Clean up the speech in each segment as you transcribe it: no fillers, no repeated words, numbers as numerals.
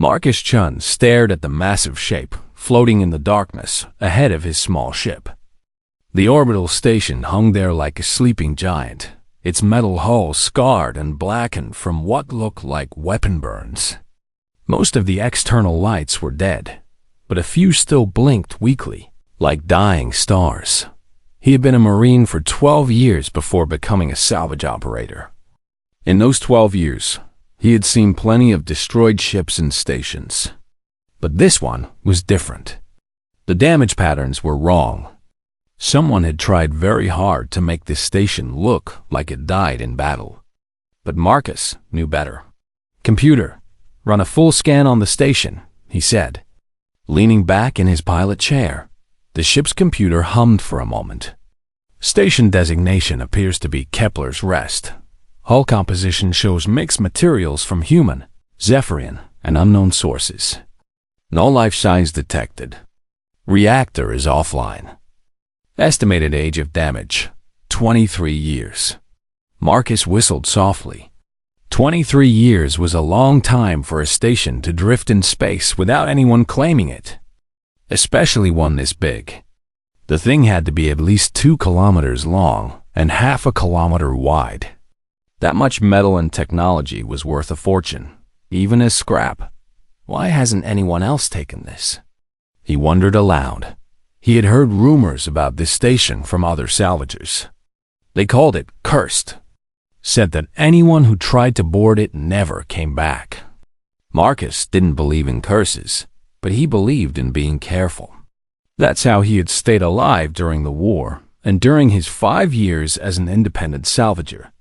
Marcus Chun stared at the massive shape floating in the darkness ahead of his small ship. The orbital station hung there like a sleeping giant, its metal hull scarred and blackened from what looked like weapon burns. Most of the external lights were dead, but a few still blinked weakly, like dying stars. He had been a Marine for 12 years before becoming a salvage operator. In those 12 years, he had seen plenty of destroyed ships and stations. But this one was different. The damage patterns were wrong. Someone had tried very hard to make this station look like it died in battle. But Marcus knew better. "Computer, run a full scan on the station," he said. Leaning back in his pilot chair, the ship's computer hummed for a moment. Station designation appears to be Kepler's Rest. Hull composition shows mixed materials from human, Zephyrian, and unknown sources. No life signs detected. Reactor is offline. Estimated age of damage, 23 years. Marcus whistled softly. 23 years was a long time for a station to drift in space without anyone claiming it, especially one this big. The thing had to be at least 2 kilometers long and half a kilometer wide. That much metal and technology was worth a fortune, even as scrap. Why hasn't anyone else taken this? He wondered aloud. He had heard rumors about this station from other salvagers. They called it cursed, said that anyone who tried to board it never came back. Marcus didn't believe in curses, but he believed in being careful. That's how he had stayed alive during the war, and during his 5 years as an independent salvager.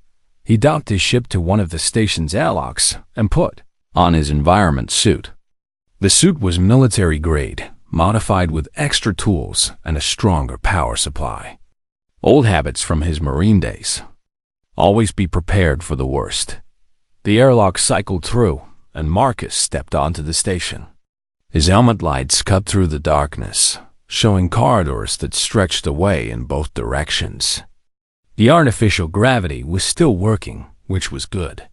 He docked his ship to one of the station's airlocks and put on his environment suit. The suit was military grade, modified with extra tools and a stronger power supply. Old habits from his Marine days. Always be prepared for the worst. The airlock cycled through, and Marcus stepped onto the station. His helmet lights cut through the darkness, showing corridors that stretched away in both directions. The artificial gravity was still working, which was good.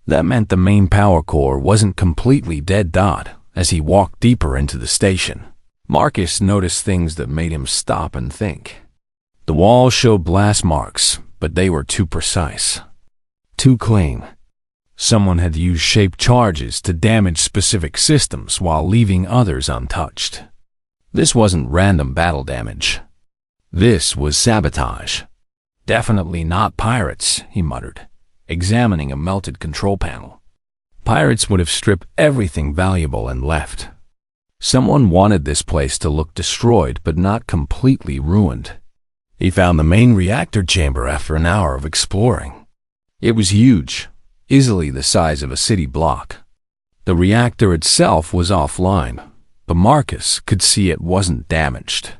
That meant the main power core wasn't completely dead dot as he walked deeper into the station. Marcus noticed things that made him stop and think. The walls showed blast marks, but they were too precise, too clean. Someone had used shaped charges to damage specific systems while leaving others untouched. This wasn't random battle damage. This was sabotage. "Definitely not pirates," he muttered, examining a melted control panel. Pirates would have stripped everything valuable and left. Someone wanted this place to look destroyed but not completely ruined. He found the main reactor chamber after an hour of exploring. It was huge, easily the size of a city block. The reactor itself was offline, but Marcus could see it wasn't damaged.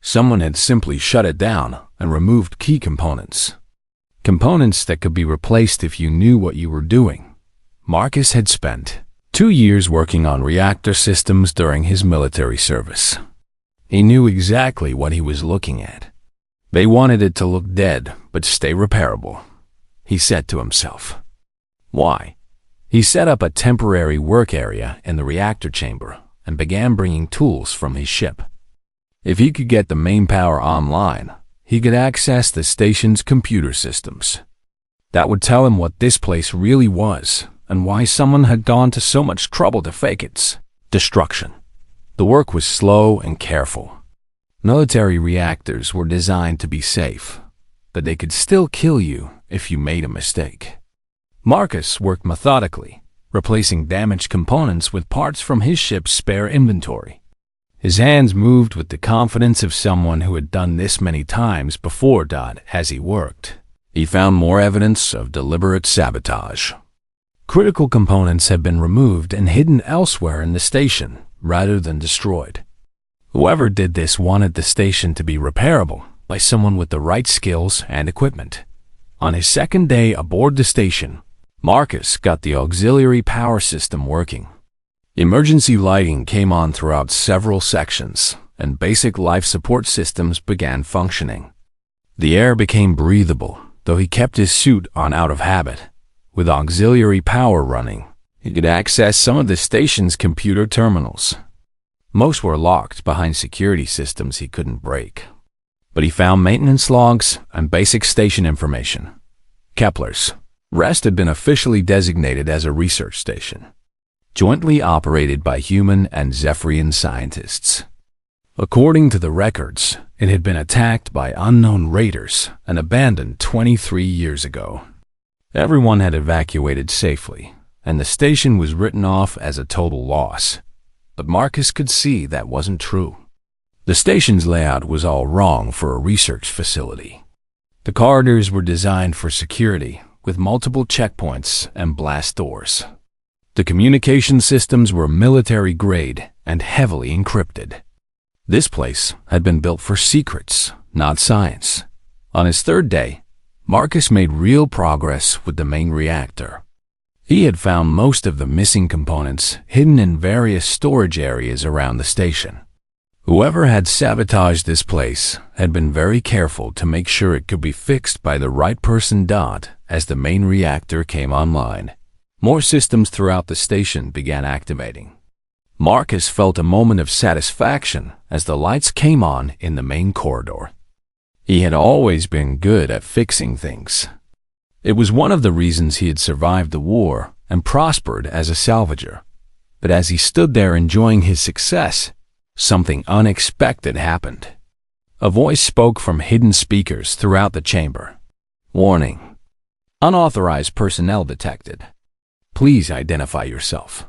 Someone had simply shut it down and removed key components. Components that could be replaced if you knew what you were doing. Marcus had spent 2 years working on reactor systems during his military service. He knew exactly what he was looking at. They wanted it to look dead but stay repairable, he said to himself. Why? He set up a temporary work area in the reactor chamber and began bringing tools from his ship. If he could get the main power online, he could access the station's computer systems. That would tell him what this place really was and why someone had gone to so much trouble to fake its destruction. The work was slow and careful. Military reactors were designed to be safe, but they could still kill you if you made a mistake. Marcus worked methodically, replacing damaged components with parts from his ship's spare inventory. His hands moved with the confidence of someone who had done this many times before. As he worked, he found more evidence of deliberate sabotage. Critical components had been removed and hidden elsewhere in the station rather than destroyed. Whoever did this wanted the station to be repairable by someone with the right skills and equipment. On his second day aboard the station, Marcus got the auxiliary power system working. Emergency lighting came on throughout several sections, and basic life support systems began functioning. The air became breathable, though he kept his suit on out of habit. With auxiliary power running, He could access some of the station's computer terminals. Most were locked behind security systems he couldn't break. But he found maintenance logs and basic station information. Kepler's rest had been officially designated as a research station, jointly operated by human and Zephyrian scientists. According to the records, it had been attacked by unknown raiders and abandoned 23 years ago. Everyone had evacuated safely, and the station was written off as a total loss. But Marcus could see that wasn't true. The station's layout was all wrong for a research facility. The corridors were designed for security, with multiple checkpoints and blast doors. The communication systems were military-grade and heavily encrypted. This place had been built for secrets, not science. On his third day, Marcus made real progress with the main reactor. He had found most of the missing components hidden in various storage areas around the station. Whoever had sabotaged this place had been very careful to make sure it could be fixed by the right person. As the main reactor came online, more systems throughout the station began activating. Marcus felt a moment of satisfaction as the lights came on in the main corridor. He had always been good at fixing things. It was one of the reasons he had survived the war and prospered as a salvager. But as he stood there enjoying his success, something unexpected happened. A voice spoke from hidden speakers throughout the chamber. Warning. Unauthorized personnel detected. Please identify yourself.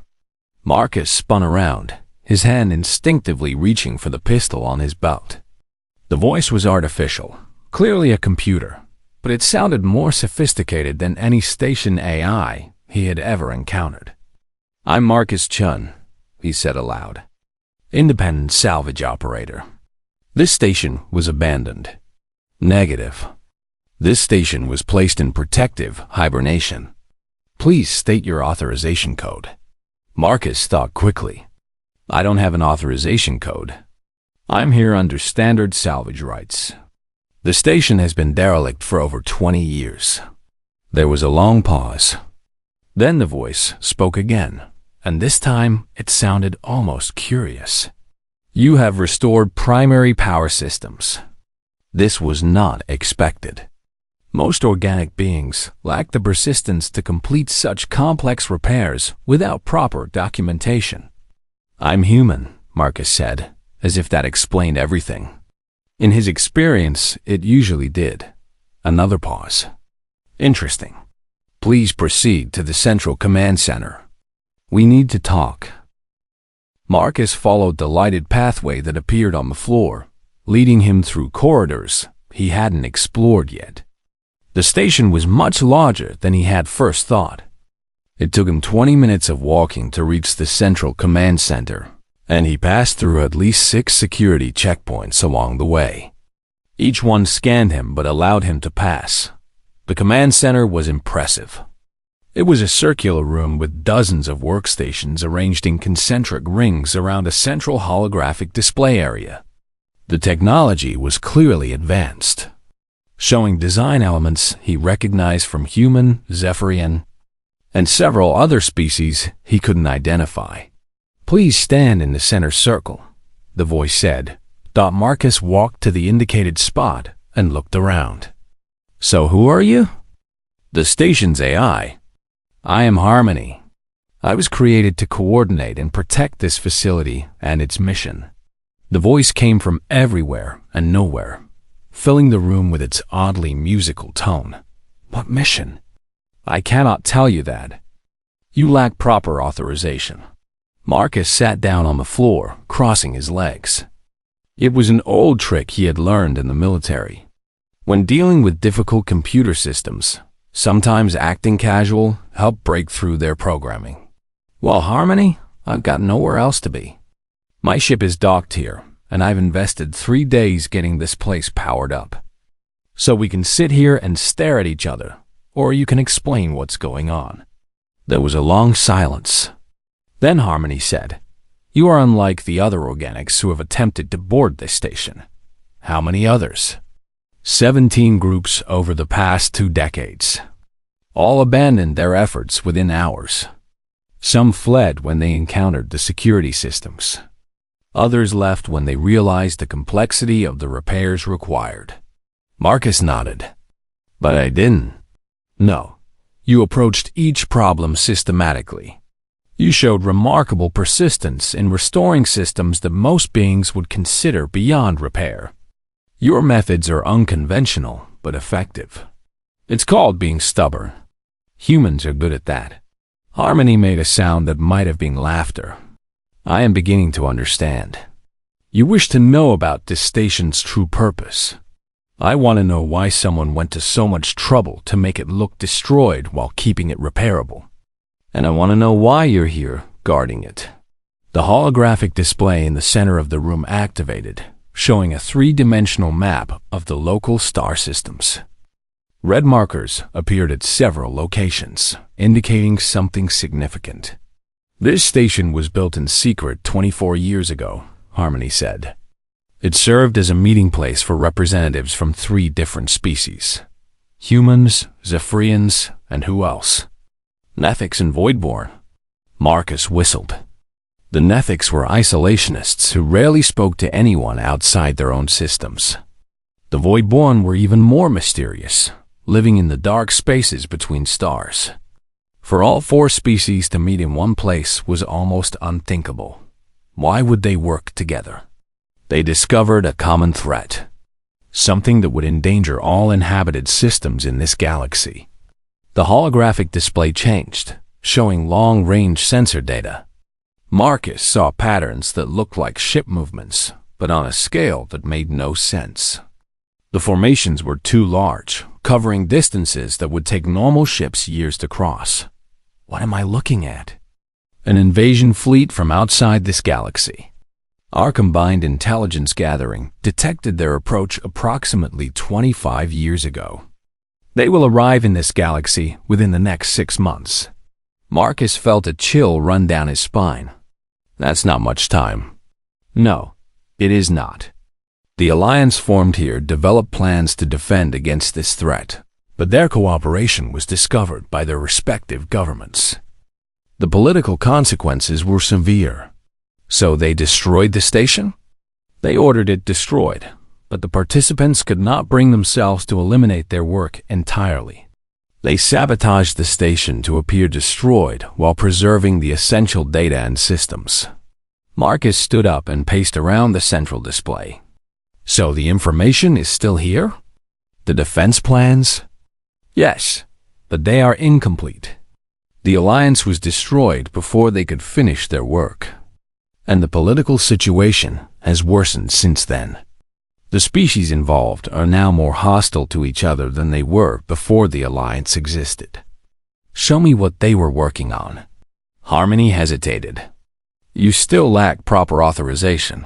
Marcus spun around, his hand instinctively reaching for the pistol on his belt. The voice was artificial, clearly a computer, but it sounded more sophisticated than any station AI he had ever encountered. I'm Marcus Chun, he said aloud. Independent salvage operator. This station was abandoned. Negative. This station was placed in protective hibernation. Please state your authorization code. Marcus thought quickly. I don't have an authorization code. I'm here under standard salvage rights. The station has been derelict for over 20 years. There was a long pause. Then the voice spoke again, and this time it sounded almost curious. You have restored primary power systems. This was not expected. Most organic beings lack the persistence to complete such complex repairs without proper documentation. I'm human, Marcus said, as if that explained everything. In his experience, it usually did. Another pause. Interesting. Please proceed to the Central Command Center. We need to talk. Marcus followed the lighted pathway that appeared on the floor, leading him through corridors he hadn't explored yet. The station was much larger than he had first thought. It took him 20 minutes of walking to reach the Central Command Center, and he passed through at least 6 security checkpoints along the way. Each one scanned him but allowed him to pass. The command center was impressive. It was a circular room with dozens of workstations arranged in concentric rings around a central holographic display area. The technology was clearly advanced, showing design elements he recognized from human, Zephyrian, and several other species he couldn't identify. Please stand in the center circle, the voice said. Marcus walked to the indicated spot and looked around. So who are you? The station's AI. I am Harmony. I was created to coordinate and protect this facility and its mission. The voice came from everywhere and nowhere, filling the room with its oddly musical tone. What mission? I cannot tell you that. You lack proper authorization. Marcus sat down on the floor, crossing his legs. It was an old trick he had learned in the military. When dealing with difficult computer systems, sometimes acting casual helped break through their programming. Well, Harmony, I've got nowhere else to be. My ship is docked here, and I've invested 3 days getting this place powered up. So we can sit here and stare at each other, or you can explain what's going on. There was a long silence. Then Harmony said, You are unlike the other organics who have attempted to board this station. How many others? 17 groups over the past 2 decades. All abandoned their efforts within hours. Some fled when they encountered the security systems. Others left when they realized the complexity of the repairs required. Marcus nodded. But I didn't. No. You approached each problem systematically. You showed remarkable persistence in restoring systems that most beings would consider beyond repair. Your methods are unconventional, but effective. It's called being stubborn. Humans are good at that. Harmony made a sound that might have been laughter. I am beginning to understand. You wish to know about this station's true purpose. I want to know why someone went to so much trouble to make it look destroyed while keeping it repairable. And I want to know why you're here, guarding it. The holographic display in the center of the room activated, showing a three-dimensional map of the local star systems. Red markers appeared at several locations, indicating something significant. This station was built in secret 24 years ago, Harmony said. It served as a meeting place for representatives from 3 different species. Humans, Zephyrians, and who else? Nethics and Voidborn. Marcus whistled. The Nethics were isolationists who rarely spoke to anyone outside their own systems. The Voidborn were even more mysterious, living in the dark spaces between stars. For all 4 species to meet in one place was almost unthinkable. Why would they work together? They discovered a common threat, something that would endanger all inhabited systems in this galaxy. The holographic display changed, showing long-range sensor data. Marcus saw patterns that looked like ship movements, but on a scale that made no sense. The formations were too large, covering distances that would take normal ships years to cross. What am I looking at? An invasion fleet from outside this galaxy. Our combined intelligence gathering detected their approach approximately 25 years ago. They will arrive in this galaxy within the next 6 months. Marcus felt a chill run down his spine. That's not much time. No, it is not. The alliance formed here developed plans to defend against this threat, but their cooperation was discovered by their respective governments. The political consequences were severe. So they destroyed the station? They ordered it destroyed, but the participants could not bring themselves to eliminate their work entirely. They sabotaged the station to appear destroyed while preserving the essential data and systems. Marcus stood up and paced around the central display. So the information is still here? The defense plans? Yes, but they are incomplete. The alliance was destroyed before they could finish their work. And the political situation has worsened since then. The species involved are now more hostile to each other than they were before the alliance existed. Show me what they were working on. Harmony hesitated. You still lack proper authorization.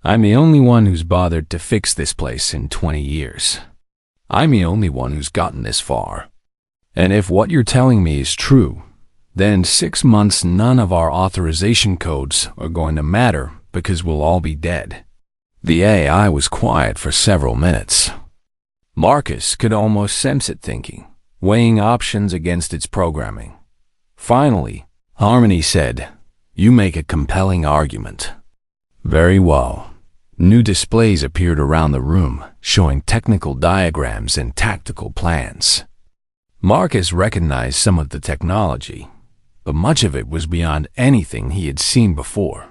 I'm the only one who's bothered to fix this place in 20 years. I'm the only one who's gotten this far. And if what you're telling me is true, then in 6 months none of our authorization codes are going to matter because we'll all be dead. The AI was quiet for several minutes. Marcus could almost sense it thinking, weighing options against its programming. Finally, Harmony said, "You make a compelling argument." Very well. New displays appeared around the room, showing technical diagrams and tactical plans. Marcus recognized some of the technology, but much of it was beyond anything he had seen before.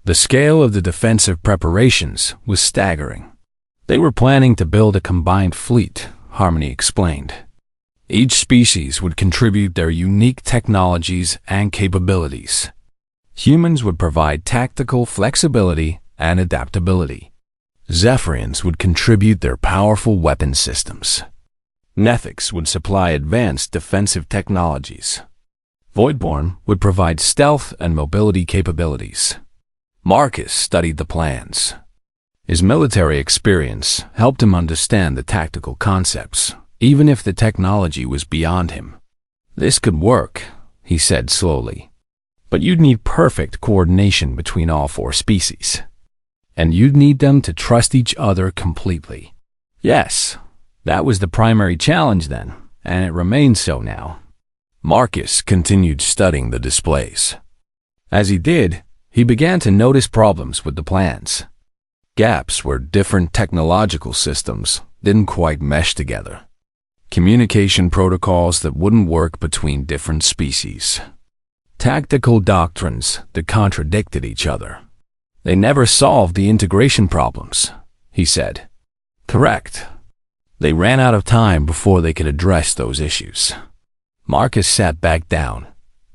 The scale of the defensive preparations was staggering. They were planning to build a combined fleet, Harmony explained. Each species would contribute their unique technologies and capabilities. Humans would provide tactical flexibility and adaptability. Zephyrians would contribute their powerful weapon systems. Nethics would supply advanced defensive technologies. Voidborn would provide stealth and mobility capabilities. Marcus studied the plans. His military experience helped him understand the tactical concepts, even if the technology was beyond him. This could work, he said slowly. But you'd need perfect coordination between all 4 species. And you'd need them to trust each other completely. Yes, that was the primary challenge then, and it remains so now. Marcus continued studying the displays. As he did, he began to notice problems with the plans. Gaps where different technological systems didn't quite mesh together. Communication protocols that wouldn't work between different species. Tactical doctrines that contradicted each other. They never solved the integration problems, he said. Correct. They ran out of time before they could address those issues. Marcus sat back down,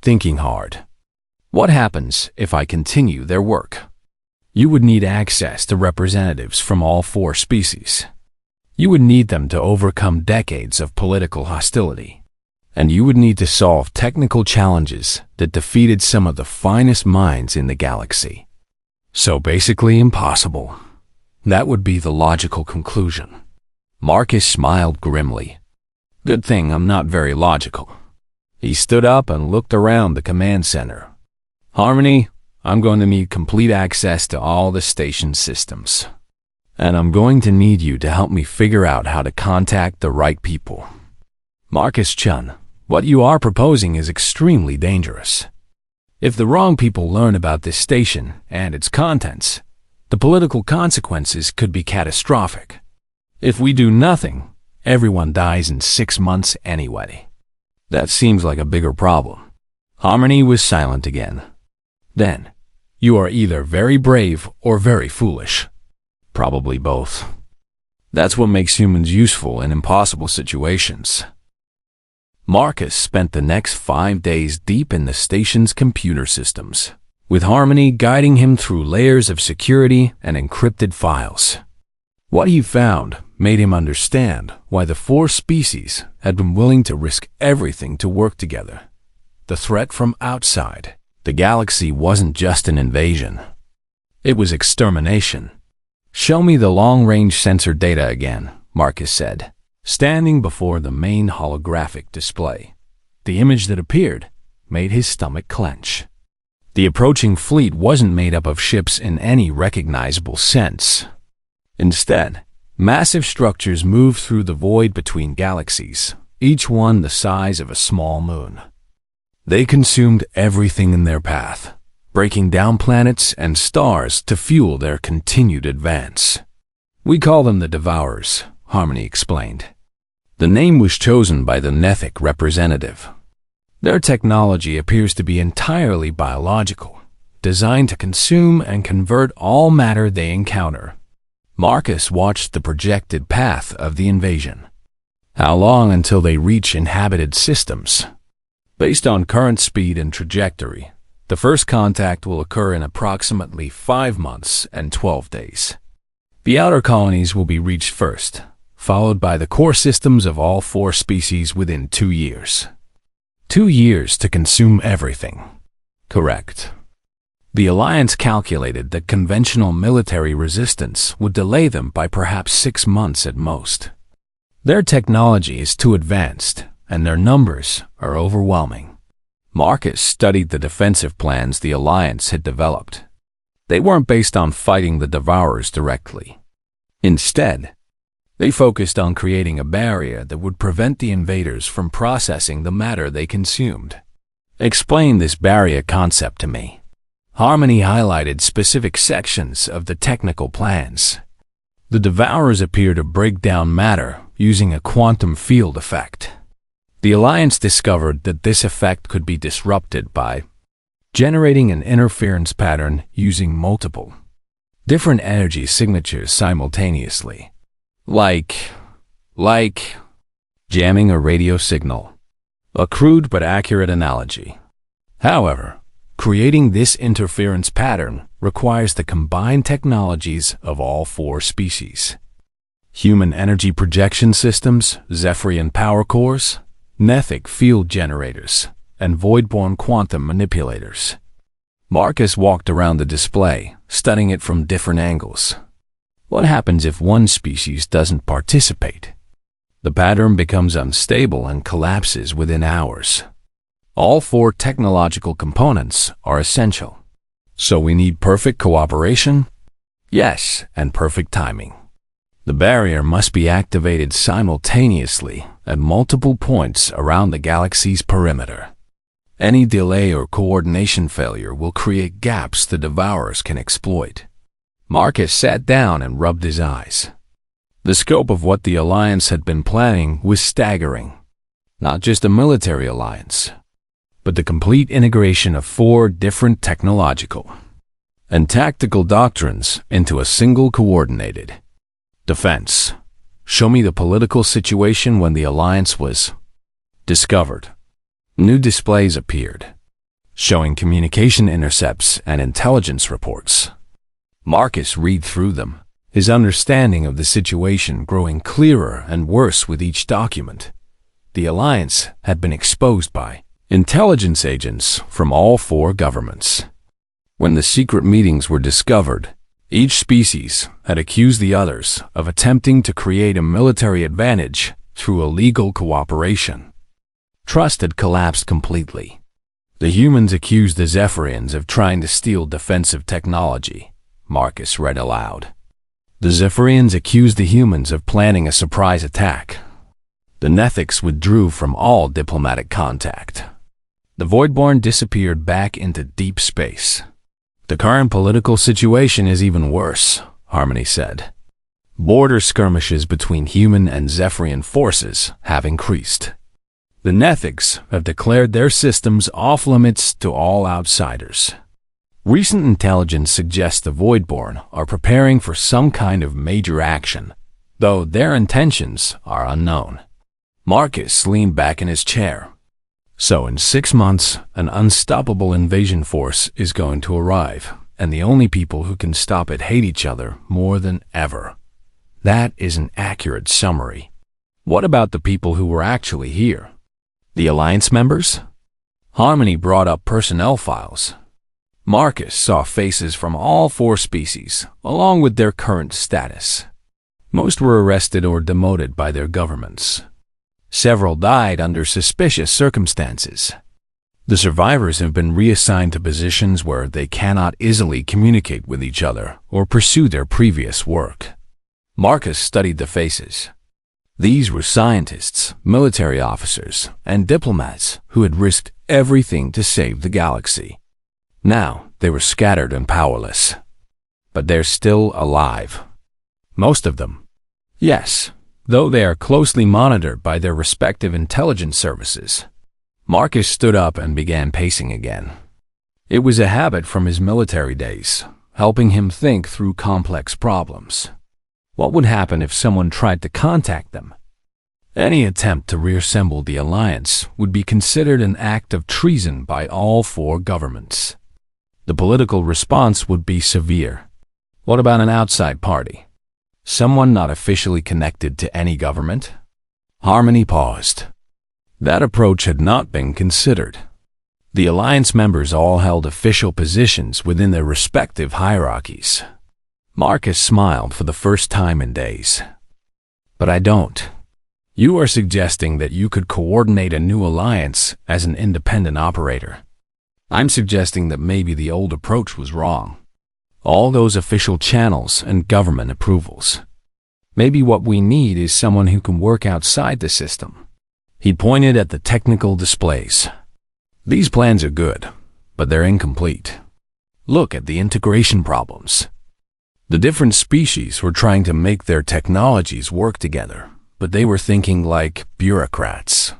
thinking hard. What happens if I continue their work? You would need access to representatives from all 4 species. You would need them to overcome decades of political hostility. And you would need to solve technical challenges that defeated some of the finest minds in the galaxy. So basically impossible. That would be the logical conclusion. Marcus smiled grimly. Good thing I'm not very logical. He stood up and looked around the command center. Harmony, I'm going to need complete access to all the station systems. And I'm going to need you to help me figure out how to contact the right people. Marcus Chun, what you are proposing is extremely dangerous. If the wrong people learn about this station and its contents, the political consequences could be catastrophic. If we do nothing, everyone dies in 6 months anyway. That seems like a bigger problem. Harmony was silent again. Then, you are either very brave or very foolish. Probably both. That's what makes humans useful in impossible situations. Marcus spent the next 5 days deep in the station's computer systems, with Harmony guiding him through layers of security and encrypted files. What he found made him understand why the 4 species had been willing to risk everything to work together. The threat from outside the galaxy wasn't just an invasion. It was extermination. Show me the long-range sensor data again, Marcus said, standing before the main holographic display. The image that appeared made his stomach clench. The approaching fleet wasn't made up of ships in any recognizable sense. Instead, massive structures moved through the void between galaxies, each one the size of a small moon. They consumed everything in their path, breaking down planets and stars to fuel their continued advance. We call them the Devourers, Harmony explained. The name was chosen by the Nethic representative. Their technology appears to be entirely biological, designed to consume and convert all matter they encounter. Marcus watched the projected path of the invasion. How long until they reach inhabited systems? Based on current speed and trajectory, the first contact will occur in approximately 5 months and 12 days. The outer colonies will be reached first, followed by the core systems of all 4 species within 2 years. 2 years to consume everything. Correct. The Alliance calculated that conventional military resistance would delay them by perhaps 6 months at most. Their technology is too advanced, and their numbers are overwhelming. Marcus studied the defensive plans the Alliance had developed. They weren't based on fighting the Devourers directly. Instead, they focused on creating a barrier that would prevent the invaders from processing the matter they consumed. Explain this barrier concept to me. Harmony highlighted specific sections of the technical plans. The Devourers appear to break down matter using a quantum field effect. The Alliance discovered that this effect could be disrupted by generating an interference pattern using multiple, different energy signatures simultaneously. Like jamming a radio signal. A crude but accurate analogy. However, creating this interference pattern requires the combined technologies of all 4 species. Human energy projection systems, Zephyrian power cores, Nethic field generators, and void-born quantum manipulators. Marcus walked around the display, studying it from different angles. What happens if one species doesn't participate? The pattern becomes unstable and collapses within hours. All 4 technological components are essential. So we need perfect cooperation? Yes, and perfect timing. The barrier must be activated simultaneously at multiple points around the galaxy's perimeter. Any delay or coordination failure will create gaps the devourers can exploit. Marcus sat down and rubbed his eyes. The scope of what the Alliance had been planning was staggering. Not just a military alliance, but the complete integration of 4 different technological and tactical doctrines into a single coordinated defense. Show me the political situation when the Alliance was discovered. New displays appeared, showing communication intercepts and intelligence reports. Marcus read through them, his understanding of the situation growing clearer and worse with each document. The Alliance had been exposed by intelligence agents from all 4 governments. When the secret meetings were discovered, each species had accused the others of attempting to create a military advantage through illegal cooperation. Trust had collapsed completely. The humans accused the Zephyrians of trying to steal defensive technology, Marcus read aloud. The Zephyrians accused the humans of planning a surprise attack. The Nethics withdrew from all diplomatic contact. The Voidborn disappeared back into deep space. The current political situation is even worse, Harmony said. Border skirmishes between human and Zephyrian forces have increased. The Nethics have declared their systems off-limits to all outsiders. Recent intelligence suggests the Voidborn are preparing for some kind of major action, though their intentions are unknown. Marcus leaned back in his chair. So in 6 months, an unstoppable invasion force is going to arrive, and the only people who can stop it hate each other more than ever. That is an accurate summary. What about the people who were actually here? The Alliance members? Harmony brought up personnel files. Marcus saw faces from all 4 species, along with their current status. Most were arrested or demoted by their governments. Several died under suspicious circumstances. The survivors have been reassigned to positions where they cannot easily communicate with each other or pursue their previous work. Marcus studied the faces. These were scientists, military officers, and diplomats who had risked everything to save the galaxy. Now they were scattered and powerless. But they're still alive. Most of them. Yes, though they are closely monitored by their respective intelligence services. Marcus stood up and began pacing again. It was a habit from his military days, helping him think through complex problems. What would happen if someone tried to contact them? Any attempt to reassemble the Alliance would be considered an act of treason by all 4 governments. The political response would be severe. What about an outside party? Someone not officially connected to any government? Harmony paused. That approach had not been considered. The Alliance members all held official positions within their respective hierarchies. Marcus smiled for the first time in days. But I don't. You are suggesting that you could coordinate a new alliance as an independent operator. I'm suggesting that maybe the old approach was wrong. All those official channels and government approvals. Maybe what we need is someone who can work outside the system. He pointed at the technical displays. These plans are good, but they're incomplete. Look at the integration problems. The different species were trying to make their technologies work together, but they were thinking like bureaucrats.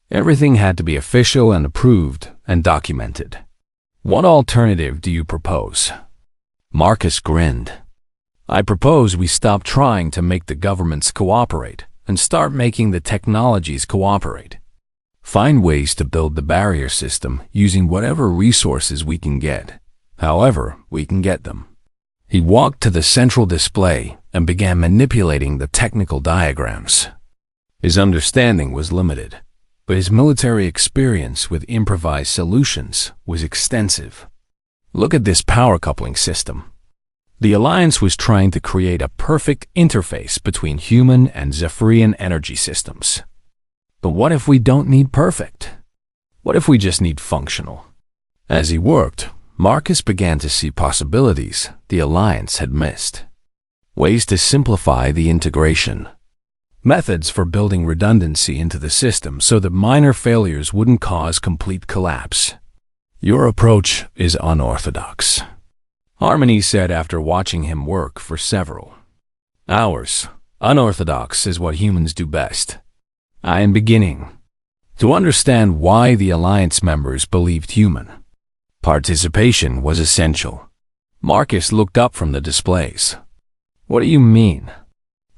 Everything had to be official and approved and documented. What alternative do you propose? Marcus grinned. I propose we stop trying to make the governments cooperate and start making the technologies cooperate. Find ways to build the barrier system using whatever resources we can get, however we can get them. He walked to the central display and began manipulating the technical diagrams. His understanding was limited, but his military experience with improvised solutions was extensive. Look at this power coupling system. The Alliance was trying to create a perfect interface between human and Zephyrian energy systems. But what if we don't need perfect? What if we just need functional? As he worked, Marcus began to see possibilities the Alliance had missed. ways to simplify the integration, methods for building redundancy into the system so that minor failures wouldn't cause complete collapse. Your approach is unorthodox, Harmony said after watching him work for several hours. Unorthodox is what humans do best. I am beginning to understand why the Alliance members believed human participation was essential. Marcus looked up from the displays. What do you mean?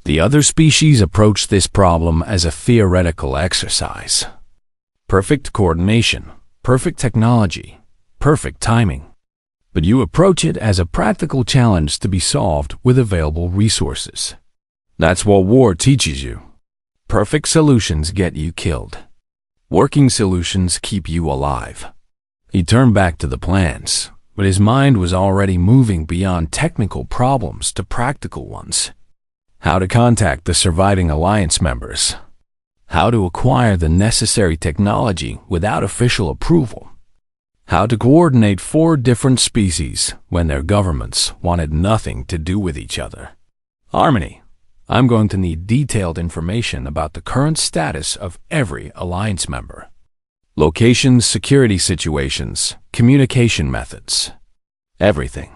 The other species approached this problem as a theoretical exercise. Perfect coordination, perfect technology, perfect timing. But you approach it as a practical challenge to be solved with available resources. That's what war teaches you. Perfect solutions get you killed. Working solutions keep you alive. He turned back to the plans, but his mind was already moving beyond technical problems to practical ones. How to contact the surviving Alliance members. How to acquire the necessary technology without official approval. How to coordinate 4 different species when their governments wanted nothing to do with each other. Harmony, I'm going to need detailed information about the current status of every Alliance member. Locations, security situations, communication methods. Everything.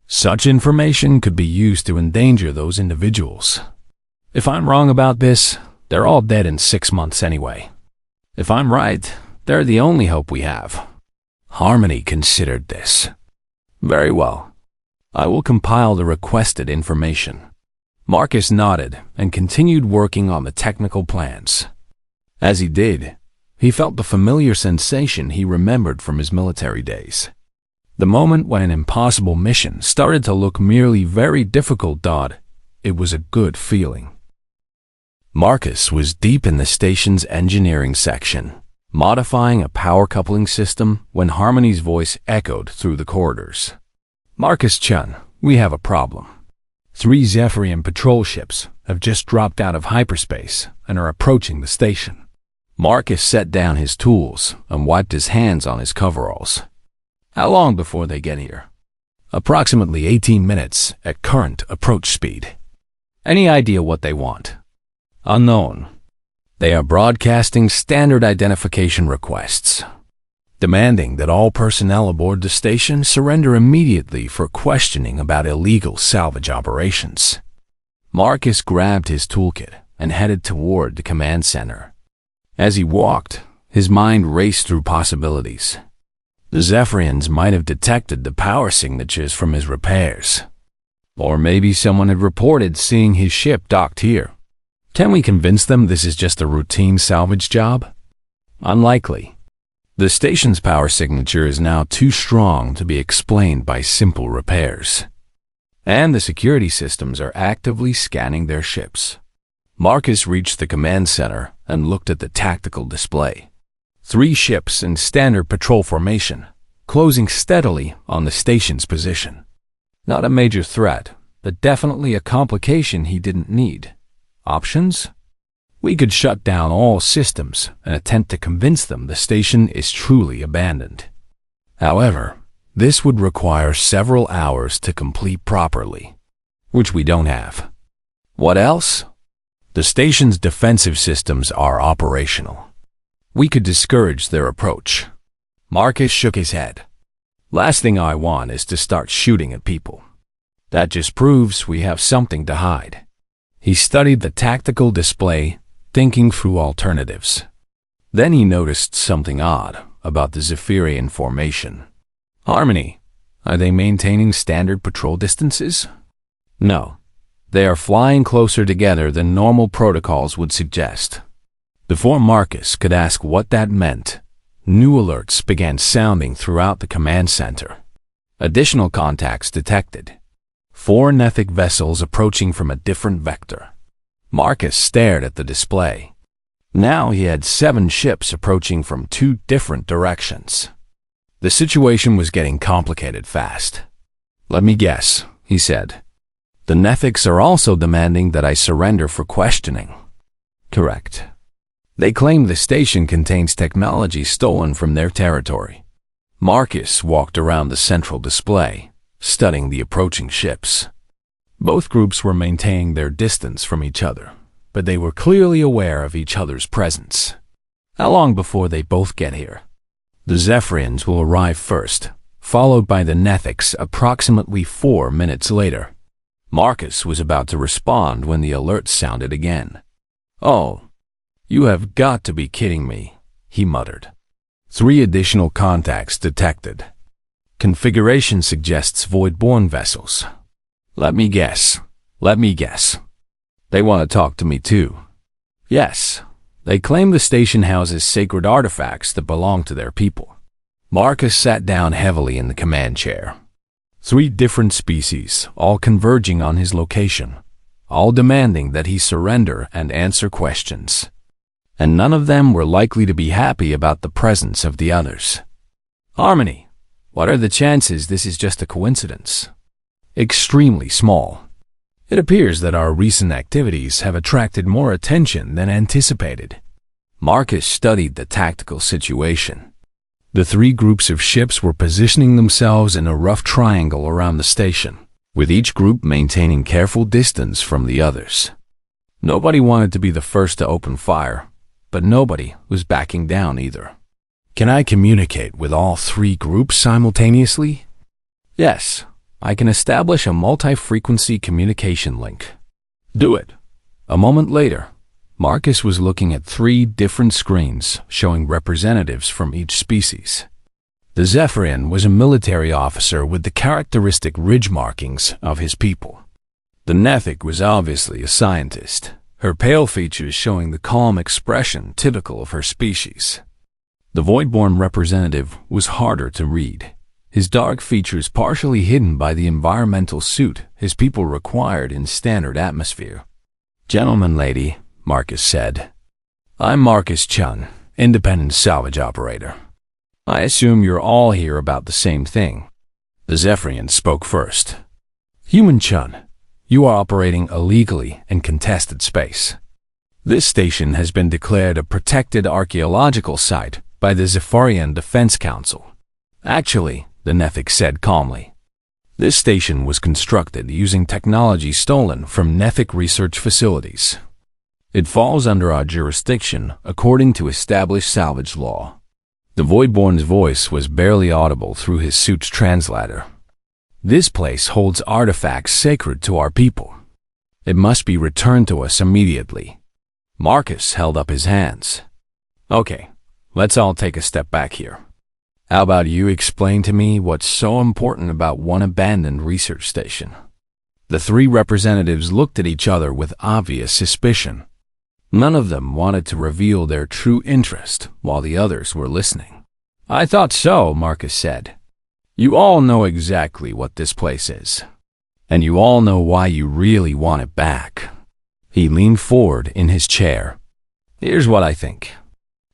Such information could be used to endanger those individuals. If I'm wrong about this, they're all dead in 6 months anyway. If I'm right, they're the only hope we have. Harmony considered this. Very well. I will compile the requested information. Marcus nodded and continued working on the technical plans. As he did, he felt the familiar sensation he remembered from his military days. The moment when an impossible mission started to look merely very difficult, it was a good feeling. Marcus was deep in the station's engineering section, modifying a power coupling system when Harmony's voice echoed through the corridors. Marcus-chan, we have a problem. 3 Zephyrian patrol ships have just dropped out of hyperspace and are approaching the station. Marcus set down his tools and wiped his hands on his coveralls. How long before they get here? Approximately 18 minutes at current approach speed. Any idea what they want? Unknown. They are broadcasting standard identification requests, demanding that all personnel aboard the station surrender immediately for questioning about illegal salvage operations. Marcus grabbed his toolkit and headed toward the command center. As he walked, his mind raced through possibilities. The Zephyrians might have detected the power signatures from his repairs. Or maybe someone had reported seeing his ship docked here. Can we convince them this is just a routine salvage job? Unlikely. The station's power signature is now too strong to be explained by simple repairs. And the security systems are actively scanning their ships. Marcus reached the command center and looked at the tactical display. 3 ships in standard patrol formation, closing steadily on the station's position. Not a major threat, but definitely a complication he didn't need. Options? We could shut down all systems and attempt to convince them the station is truly abandoned. However, this would require several hours to complete properly, which we don't have. What else? The station's defensive systems are operational. We could discourage their approach. Marcus shook his head. Last thing I want is to start shooting at people. That just proves we have something to hide. He studied the tactical display, thinking through alternatives. Then he noticed something odd about the Zephyrian formation. Harmony, are they maintaining standard patrol distances? No. They are flying closer together than normal protocols would suggest. Before Marcus could ask what that meant, new alerts began sounding throughout the command center. Additional contacts detected. 4 Nethic vessels approaching from a different vector. Marcus stared at the display. Now he had 7 ships approaching from 2 different directions. The situation was getting complicated fast. Let me guess, he said. The Nethics are also demanding that I surrender for questioning. Correct. They claim the station contains technology stolen from their territory. Marcus walked around the central display, studying the approaching ships. Both groups were maintaining their distance from each other, but they were clearly aware of each other's presence. How long before they both get here? The Zephyrians will arrive first, followed by the Nethics approximately 4 minutes later. Marcus was about to respond when the alert sounded again. "Oh, you have got to be kidding me," he muttered. 3 additional contacts detected. Configuration suggests void-born vessels. Let me guess. They want to talk to me too. Yes, they claim the station houses sacred artifacts that belong to their people. Marcus sat down heavily in the command chair. 3 different species, all converging on his location, all demanding that he surrender and answer questions. And none of them were likely to be happy about the presence of the others. Harmony, what are the chances this is just a coincidence? Extremely small. It appears that our recent activities have attracted more attention than anticipated. Marcus studied the tactical situation. The 3 groups of ships were positioning themselves in a rough triangle around the station, with each group maintaining careful distance from the others. Nobody wanted to be the first to open fire, but nobody was backing down either. Can I communicate with all 3 groups simultaneously? Yes, I can establish a multi-frequency communication link. Do it. A moment later, Marcus was looking at 3 different screens showing representatives from each species. The Zephyrian was a military officer with the characteristic ridge markings of his people. The Nethic was obviously a scientist, her pale features showing the calm expression typical of her species. The Voidborn representative was harder to read, his dark features partially hidden by the environmental suit his people required in standard atmosphere. "Gentleman, lady," Marcus said. "I'm Marcus Chun, independent salvage operator. I assume you're all here about the same thing." The Zephyrian spoke first. "Human Chun, you are operating illegally in contested space. This station has been declared a protected archaeological site by the Zephyrian Defense Council." "Actually," the Nethic said calmly, "this station was constructed using technology stolen from Nethic research facilities. It falls under our jurisdiction according to established salvage law." The Voidborn's voice was barely audible through his suit's translator. "This place holds artifacts sacred to our people. It must be returned to us immediately." Marcus held up his hands. "Okay, let's all take a step back here. How about you explain to me what's so important about one abandoned research station?" The 3 representatives looked at each other with obvious suspicion. None of them wanted to reveal their true interest while the others were listening. "I thought so," Marcus said. "You all know exactly what this place is. And you all know why you really want it back." He leaned forward in his chair. "Here's what I think.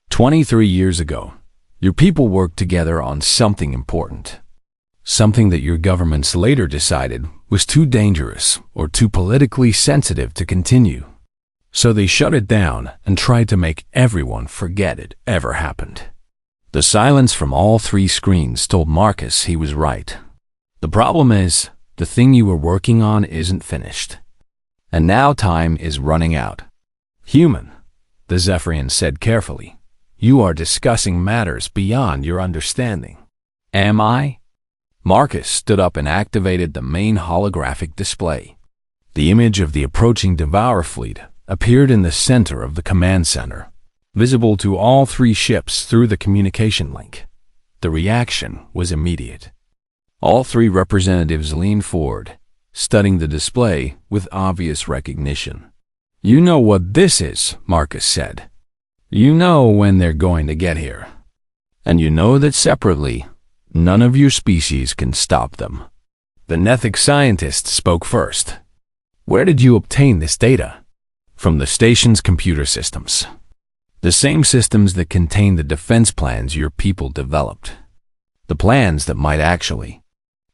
23 years ago, your people worked together on something important. Something that your governments later decided was too dangerous or too politically sensitive to continue. So they shut it down and tried to make everyone forget it ever happened." The silence from all 3 screens told Marcus he was right. "The problem is, the thing you were working on isn't finished. And now time is running out." "Human," the Zephyrian said carefully, "you are discussing matters beyond your understanding." "Am I?" Marcus stood up and activated the main holographic display. The image of the approaching Devourer fleet appeared in the center of the command center, visible to all 3 ships through the communication link. The reaction was immediate. All 3 representatives leaned forward, studying the display with obvious recognition. "You know what this is," Marcus said. "You know when they're going to get here. And you know that separately, none of your species can stop them." The Nethic scientist spoke first. "Where did you obtain this data?" "From the station's computer systems. The same systems that contain the defense plans your people developed. The plans that might actually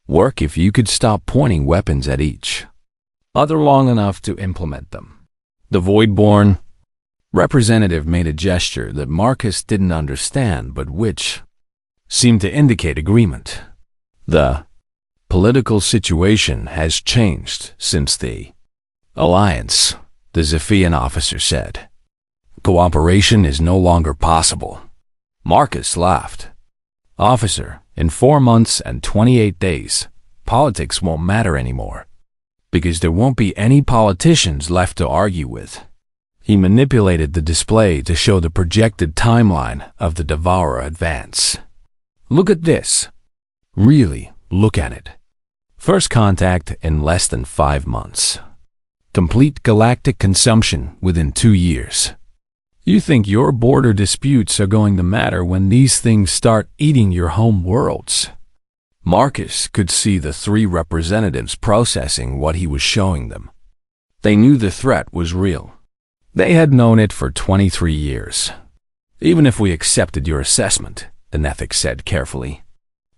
work if you could stop pointing weapons at each other long enough to implement them." The Voidborn representative made a gesture that Marcus didn't understand but which seemed to indicate agreement. "The Political situation has changed since the alliance, the Zephian officer said. Cooperation is no longer possible. Marcus laughed. Officer, in 4 months and 28 days, politics won't matter anymore, because there won't be any politicians left to argue with. He manipulated the display to show the projected timeline of the Devourer advance. Look at this. Really, look at it. First contact in less than 5 months. Complete galactic consumption within 2 years. You think your border disputes are going to matter when these things start eating your home worlds? Marcus could see the 3 representatives processing what he was showing them. They knew the threat was real. They had known it for 23 years. Even if we accepted your assessment, the Nethic said carefully,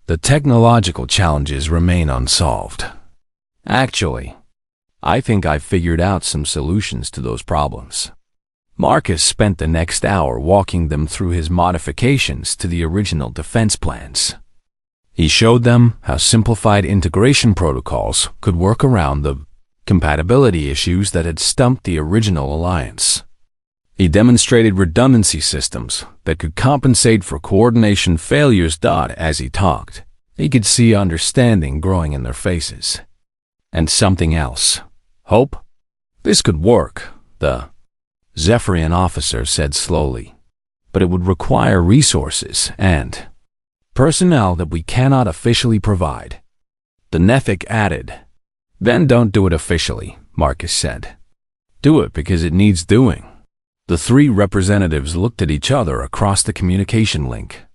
the technological challenges remain unsolved. Actually, I think I've figured out some solutions to those problems. Marcus spent the next hour walking them through his modifications to the original defense plans. He showed them how simplified integration protocols could work around the compatibility issues that had stumped the original alliance. He demonstrated redundancy systems that could compensate for coordination failures. As he talked, he could see understanding growing in their faces. And something else. Hope? This could work, the Zephyrian officer said slowly, but it would require resources and personnel that we cannot officially provide. The Nethic added, then don't do it officially, Marcus said. Do it because it needs doing. The 3 representatives looked at each other across the communication link.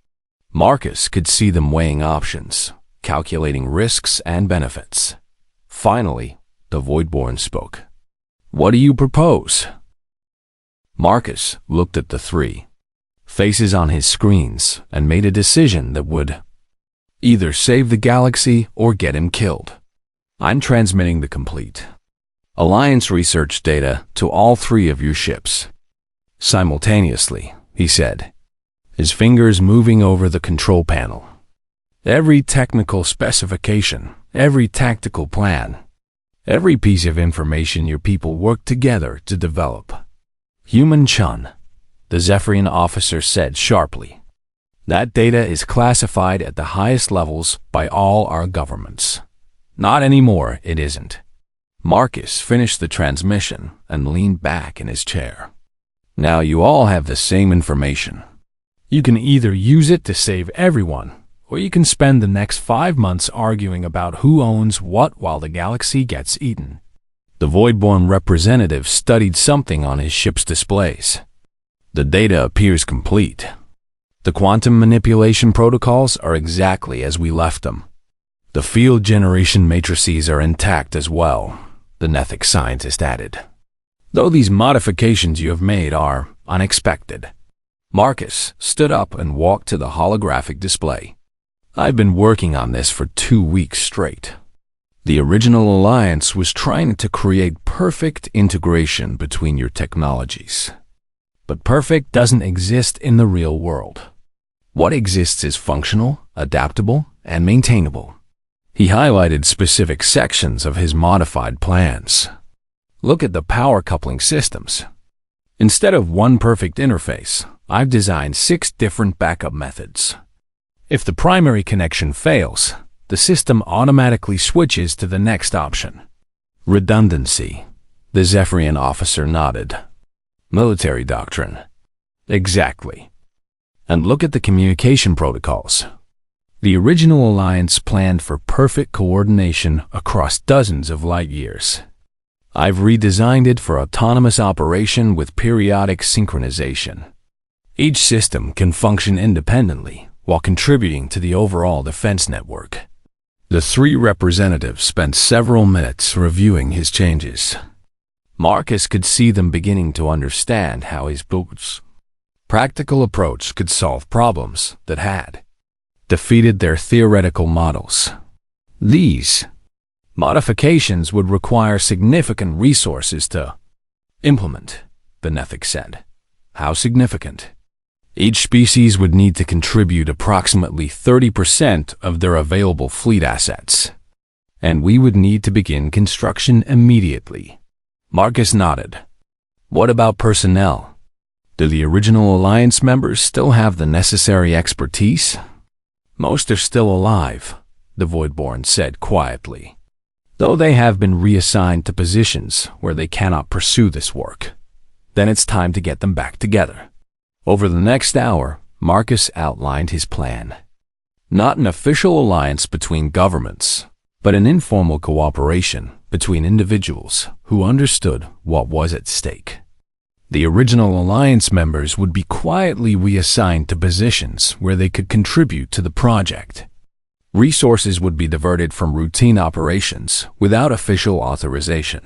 Marcus could see them weighing options, calculating risks and benefits. Finally, the Voidborn spoke. What do you propose? Marcus looked at the 3 faces on his screens and made a decision that would either save the galaxy or get him killed. I'm transmitting the complete Alliance research data to all 3 of your ships. Simultaneously, he said, his fingers moving over the control panel. Every technical specification, every tactical plan, every piece of information your people worked together to develop. Human Chun, the Zephyrian officer said sharply. That data is classified at the highest levels by all our governments. Not anymore, it isn't. Marcus finished the transmission and leaned back in his chair. Now you all have the same information. You can either use it to save everyone, or you can spend the next 5 months arguing about who owns what while the galaxy gets eaten. The Voidborn representative studied something on his ship's displays. The data appears complete. The quantum manipulation protocols are exactly as we left them. The field generation matrices are intact as well, the Nethic scientist added. Though these modifications you have made are unexpected. Marcus stood up and walked to the holographic display. I've been working on this for 2 weeks straight. The original alliance was trying to create perfect integration between your technologies. But perfect doesn't exist in the real world. What exists is functional, adaptable, and maintainable. He highlighted specific sections of his modified plans. Look at the power coupling systems. Instead of one perfect interface, I've designed 6 different backup methods. If the primary connection fails, the system automatically switches to the next option. Redundancy. The Zephyrian officer nodded. Military doctrine. Exactly. And look at the communication protocols. The original alliance planned for perfect coordination across dozens of light years. I've redesigned it for autonomous operation with periodic synchronization. Each system can function independently while contributing to the overall defense network. The 3 representatives spent several minutes reviewing his changes. Marcus could see them beginning to understand how his practical approach could solve problems that had defeated their theoretical models. These modifications would require significant resources to implement, the Nethic said. How significant? Each species would need to contribute approximately 30% of their available fleet assets. and we would need to begin construction immediately. Marcus nodded. What about personnel? Do the original Alliance members still have the necessary expertise? Most are still alive, the Voidborn said quietly, though they have been reassigned to positions where they cannot pursue this work. Then it's time to get them back together. Over the next hour, Marcus outlined his plan. Not an official alliance between governments, but an informal cooperation between individuals who understood what was at stake. The original Alliance members would be quietly reassigned to positions where they could contribute to the project. Resources would be diverted from routine operations without official authorization.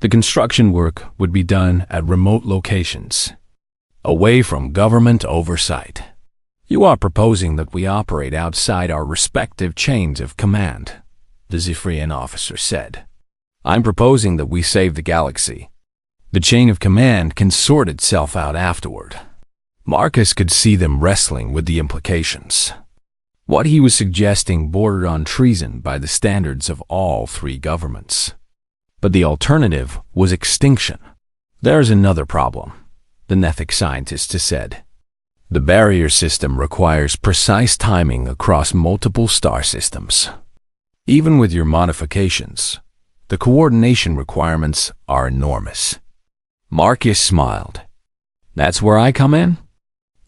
The construction work would be done at remote locations, away from government oversight. You are proposing that we operate outside our respective chains of command, the Zephyrian officer said. I'm proposing that we save the galaxy. The chain of command can sort itself out afterward. Marcus could see them wrestling with the implications. What he was suggesting bordered on treason by the standards of all three governments. But the alternative was extinction. There's another problem, the Nethic scientist said. The barrier system requires precise timing across multiple star systems. Even with your modifications, the coordination requirements are enormous. Marcus smiled. That's where I come in?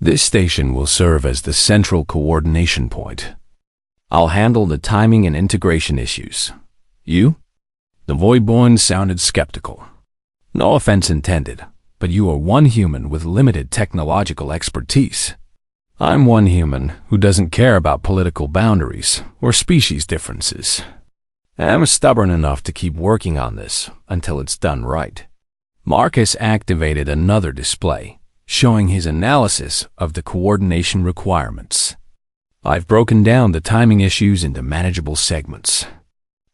This station will serve as the central coordination point. I'll handle the timing and integration issues. You? The Voidborn sounded skeptical. No offense intended, but you are one human with limited technological expertise. I'm one human who doesn't care about political boundaries or species differences. I'm stubborn enough to keep working on this until it's done right. Marcus activated another display, showing his analysis of the coordination requirements. I've broken down the timing issues into manageable segments.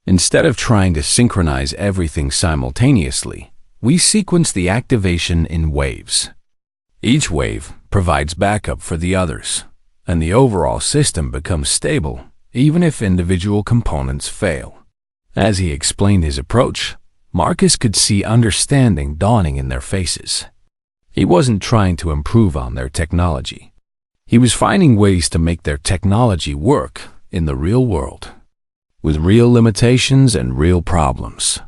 Instead of trying to synchronize everything simultaneously, we sequence the activation in waves. Each wave provides backup for the others, and the overall system becomes stable, even if individual components fail. As he explained his approach, Marcus could see understanding dawning in their faces. He wasn't trying to improve on their technology. He was finding ways to make their technology work in the real world, with real limitations and real problems.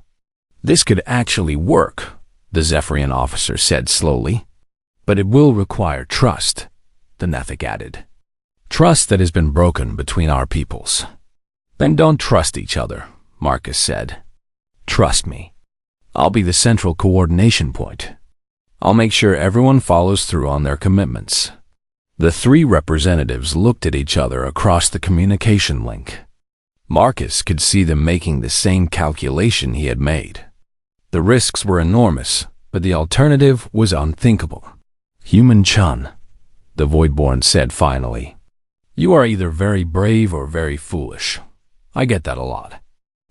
This could actually work, the Zephyrian officer said slowly. But it will require trust, the Nethic added. Trust that has been broken between our peoples. Then don't trust each other, Marcus said. Trust me. I'll be the central coordination point. I'll make sure everyone follows through on their commitments. The three representatives looked at each other across the communication link. Marcus could see them making the same calculation he had made. The risks were enormous, but the alternative was unthinkable. Human Chun, the Voidborn said finally. You are either very brave or very foolish. I get that a lot.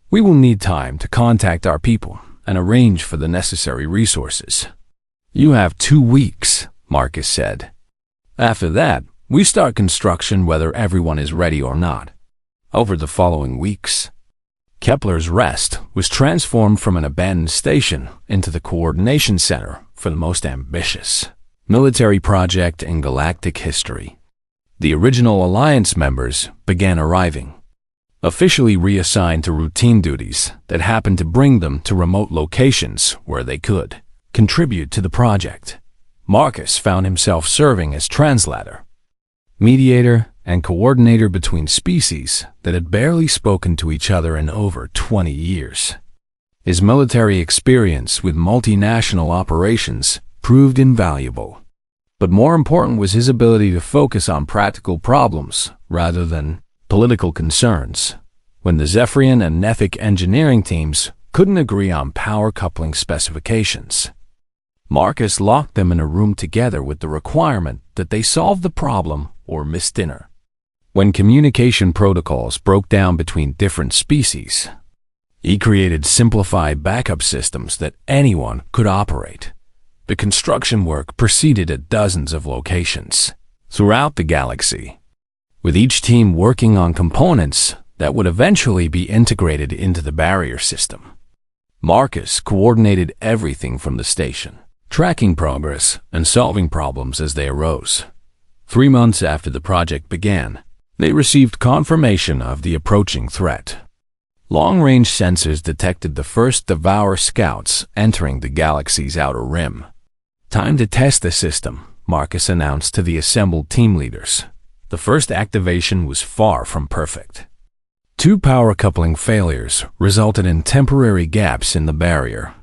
We will need time to contact our people and arrange for the necessary resources. You have 2 weeks, Marcus said. After that, we start construction whether everyone is ready or not. Over the following weeks, Kepler's Rest was transformed from an abandoned station into the coordination center for the most ambitious military project in galactic history. The original Alliance members began arriving, officially reassigned to routine duties that happened to bring them to remote locations where they could contribute to the project. Marcus found himself serving as translator, mediator, and coordinator between species that had barely spoken to each other in over 20 years. His military experience with multinational operations proved invaluable. But more important was his ability to focus on practical problems rather than political concerns. When the Zephyrian and Nethic engineering teams couldn't agree on power coupling specifications, Marcus locked them in a room together with the requirement that they solve the problem or miss dinner. When communication protocols broke down between different species, he created simplified backup systems that anyone could operate. The construction work proceeded at dozens of locations throughout the galaxy, with each team working on components that would eventually be integrated into the barrier system. Marcus coordinated everything from the station, tracking progress and solving problems as they arose. 3 months after the project began, they received confirmation of the approaching threat. Long-range sensors detected the first Devourer scouts entering the galaxy's outer rim. Time to test the system, Marcus announced to the assembled team leaders. The first activation was far from perfect. 2 power coupling failures resulted in temporary gaps in the barrier.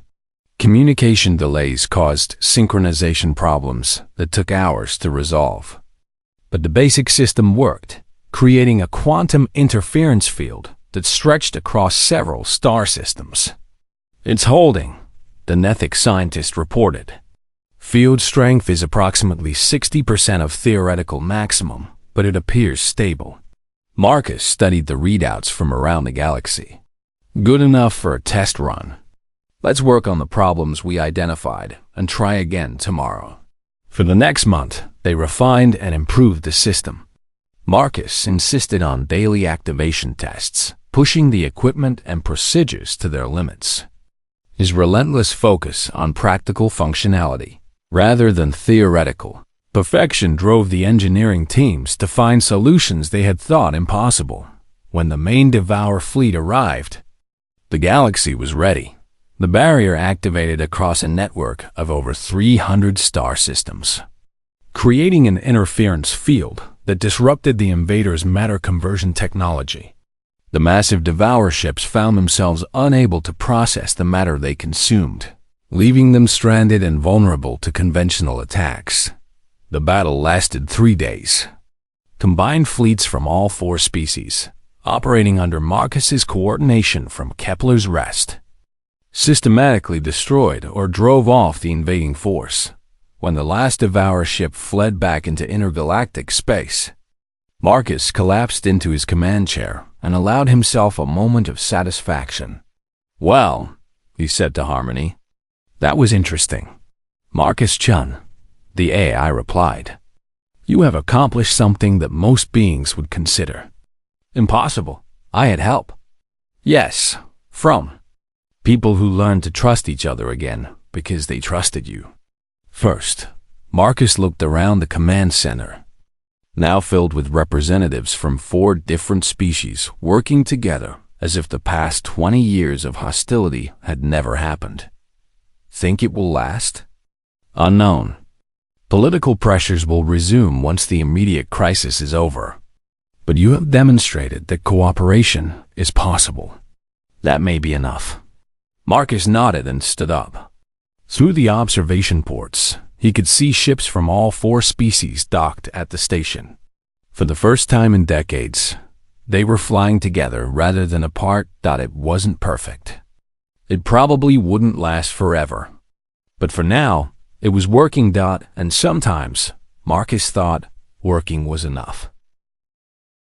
Communication delays caused synchronization problems that took hours to resolve. But the basic system worked, creating a quantum interference field that stretched across several star systems. "It's holding," the Nethic scientist reported. "Field strength is approximately 60% of theoretical maximum, but it appears stable." Marcus studied the readouts from around the galaxy. "Good enough for a test run. Let's work on the problems we identified and try again tomorrow." For the next month, they refined and improved the system. Marcus insisted on daily activation tests, pushing the equipment and procedures to their limits. His relentless focus on practical functionality, rather than theoretical perfection, drove the engineering teams to find solutions they had thought impossible. When the main Devourer fleet arrived, the galaxy was ready. The barrier activated across a network of over 300 star systems, creating an interference field that disrupted the invaders' matter conversion technology. The massive Devourer ships found themselves unable to process the matter they consumed, leaving them stranded and vulnerable to conventional attacks. The battle lasted 3 days. Combined fleets from all 4 species, operating under Marcus's coordination from Kepler's Rest, systematically destroyed or drove off the invading force. When the last Devourer ship fled back into intergalactic space, Marcus collapsed into his command chair and allowed himself a moment of satisfaction. "Well," he said to Harmony, "that was interesting." "Marcus Chun," the AI replied, "you have accomplished something that most beings would consider impossible." "I had help." "Yes, from people who learned to trust each other again because they trusted you." First, Marcus looked around the command center, now filled with representatives from 4 different species working together as if the past 20 years of hostility had never happened. "Think it will last?" "Unknown. Political pressures will resume once the immediate crisis is over. But you have demonstrated that cooperation is possible. That may be enough." Marcus nodded and stood up. Through the observation ports, he could see ships from all 4 species docked at the station. For the first time in decades, they were flying together rather than apart. It wasn't perfect. It probably wouldn't last forever. But for now, it was working. And sometimes, Marcus thought, working was enough.